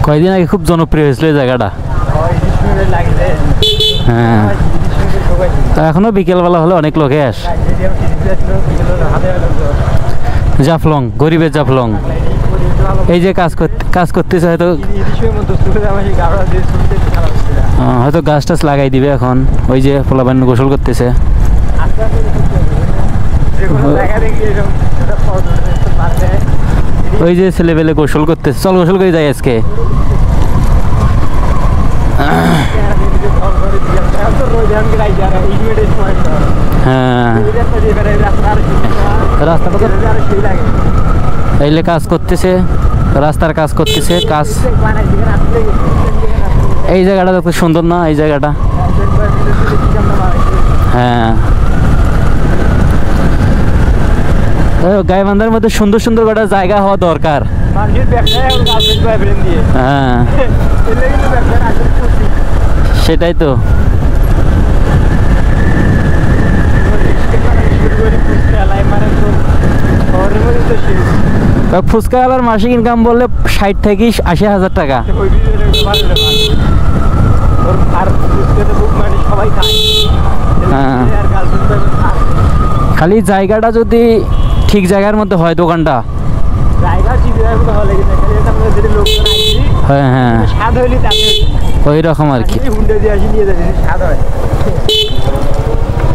কয়েকদিন আগে খুব জনপ্রিয় হয়েছিল এই জায়গাটা। হ্যাঁ, তো এখনো বিকেলবেলা হলে অনেক লোকে আস। জাফলং, গরিবের জাফলং। এই যে কাজ করতেছে, হয়তো হয়তো গাছ টাছ লাগাই দিবে এখন। ওই যে পোলাপান গোসল করতেছে। ওই যে ছেলেবেলে গোসল করতেছে, চল গোসল করে যাই আজকে। হ্যাঁ, রাস্তাটা এইলে কাজ করতেছে, রাস্তার কাজ করতেছে। কাজ এই জায়গাটা তো সুন্দর না, এই জায়গাটা। হ্যাঁ, গাইবান্ধার মধ্যে সুন্দর সুন্দর কটা জায়গা হওয়া দরকার। হ্যাঁ, সেটাই তো। ফুচকা আলার মাসিক ইনকাম বললে 60 থেকে 80,000 টাকা। খালি জায়গাটা যদি ঠিক জায়গার মধ্যে হয়, দোকানটা হ্যাঁ হ্যাঁ ওই রকম আর কি।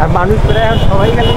আর মানুষ প্রায় সবাই খালি